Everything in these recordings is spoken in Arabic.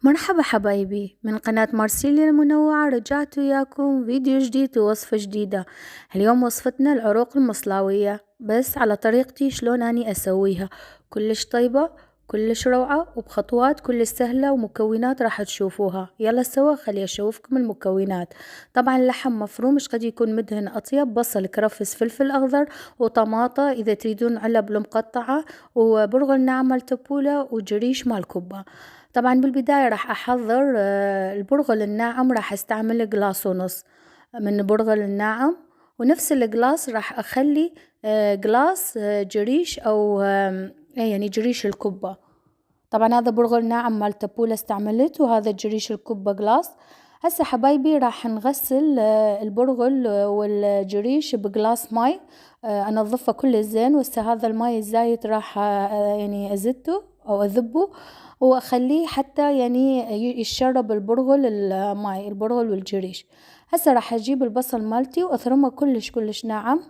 مرحبا حبايبي من قناة مارسيليا المنوعة، رجعت وياكم فيديو جديد ووصفة جديدة. اليوم وصفتنا العروق المصلاوية بس على طريقتي شلون أني أسويها، كلش طيبة كلش روعة وبخطوات كلش سهلة ومكونات راح تشوفوها. يلا سوا خلي أشوفكم المكونات. طبعا لحم مفروم قد يكون مدهن أطيب، بصل كرفس فلفل أخضر وطماطة إذا تريدون علب المقطعة، وبرغل ناعم مال تبولة وجريش مال كوبا. طبعا بالبداية راح أحضر البرغل الناعم، راح أستعمل قلاص ونص من برغل الناعم، ونفس القلاص راح أخلي قلاص جريش أو يعني جريش الكبة. طبعا هذا برغل ناعم مال تبولة استعملت، وهذا جريش الكبة قلاص. هسه حبايبي راح نغسل البرغل والجريش بقلاص ماي، أنظفه كل زين، وهسه هذا الماي الزايد راح يعني أزته أو أذبه وأخليه حتى يعني يشرب البرغل الماي، البرغل والجريش. هسه راح أجيب البصل مالتي وأثرمه كلش ناعم،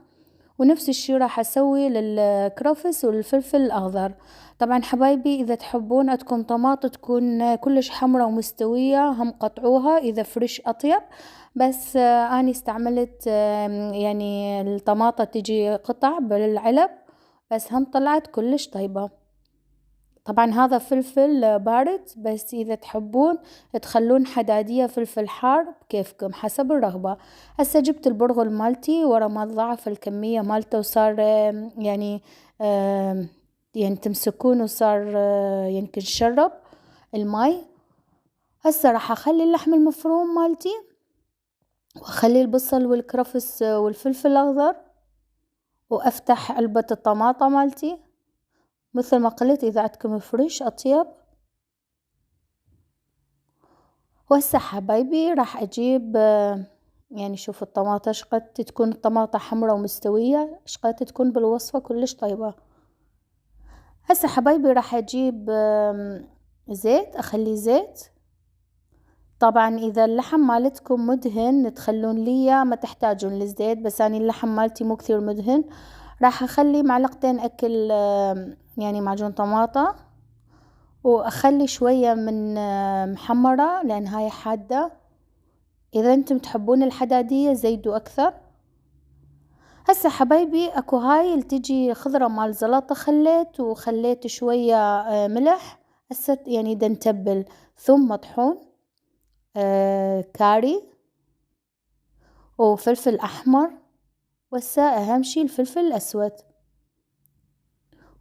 ونفس الشي راح أسوي للكرفس والفلفل الأخضر. طبعا حبايبي إذا تحبون عندكم طماطة تكون كلش حمرة ومستوية هم قطعوها، إذا فريش أطيب، بس أنا استعملت يعني الطماطة تجي قطع بالعلب، بس هم طلعت كلش طيبة. طبعا هذا فلفل بارد، بس إذا تحبون تخلون حدادية فلفل حار بكيفكم حسب الرغبة. هسه جبت البرغل مالتي ورا ما ضعف الكمية مالته وصار يعني تمسكون وصار يمكن شرب الماي. هسه راح أخلي اللحم المفروم مالتي، وأخلي البصل والكرفس والفلفل الأخضر، وأفتح علبة الطماطة مالتي مثل ما قلت إذا عندكم فريش أطيب. وهسه حبايبي راح أجيب يعني شوف الطماطة شقد تكون الطماطة حمرة ومستوية، شقد تكون بالوصفة كلش طيبة. هسه حبايبي راح أجيب زيت، أخلي زيت. طبعا إذا اللحم مالتكم مدهن تخلون ليا ما تحتاجون للزيت، بس أنا اللحم مالتي مو كثير مدهن، راح أخلي معلقتين أكل يعني معجون طماطة، وأخلي شوية من محمرة لأن هاي حادة. إذا أنتم تحبون الحدادية زيدوا أكثر. هسه حبايبي أكو هاي تجي خضرة مال زلطة خليت، وخليت شوية ملح. هسه يعني نتبل ثوم مطحون، كاري وفلفل أحمر، وهسه أهم شي الفلفل الأسود،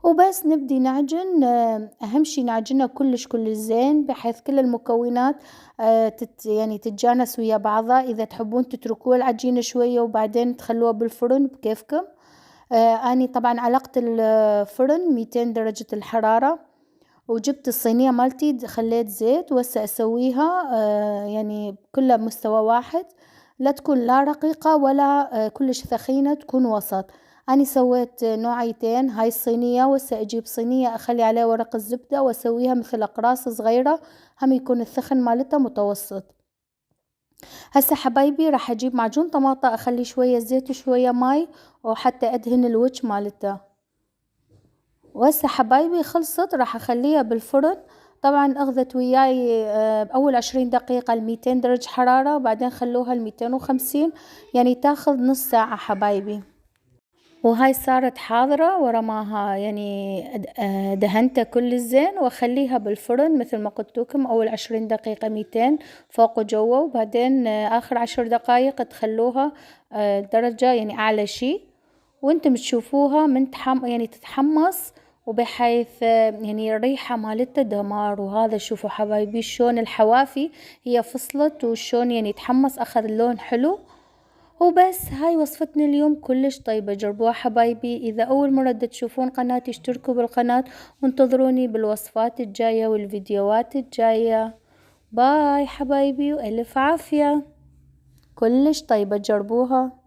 وبس نبدي نعجن. أهم شي نعجنه كلش زين بحيث كل المكونات يعني تتجانس ويا بعضها. إذا تحبون تتركوه العجينة شوية وبعدين تخلوها بالفرن بكيفكم. أني طبعا علقت الفرن 200 درجة الحرارة، وجبت الصينية مالتي خليت زيت، وهسه أسويها يعني كلها بمستوى واحد، لا تكون لا رقيقة ولا كلش ثخينة، تكون وسط. أنا سويت نوعيتين، هاي الصينية، وهسه أجيب صينية أخلي عليها ورق الزبدة وأسويها مثل أقراص صغيرة، هم يكون الثخن مالتها متوسط. هسه حبايبي راح أجيب معجون طماطة، أخلي شوية زيت وشوية ماي وحتى أدهن الوجه مالتها. وهسه حبايبي خلصت، راح أخليها بالفرن. طبعا أخذت وياي أول 20 دقيقة 200 درجة حرارة، وبعدين خلوها 250، يعني تاخذ نص ساعة حبايبي. وهاي صارت حاضرة ورا ما يعني دهنتها كل زين، واخليها بالفرن مثل ما قلت لكم أول 20 دقيقة 200 فوق وجوا، وبعدين آخر 10 دقايق تخلوها درجة يعني أعلى شي، وانتم تشوفوها من يعني تتحمص، وبحيث يعني الريحة مالتها دمار. وهذا شوفوا حبايبي شلون الحوافي هي فصلت، وشلون يعني تحمص أخذ لون حلو. وبس هاي وصفتنا اليوم كلش طيبة، جربوها حبايبي. إذا أول مرة تشوفون قناتي اشتركوا بالقناة، وانتظروني بالوصفات الجاية والفيديوهات الجاية. باي حبايبي وألف عافية، كلش طيبة، جربوها.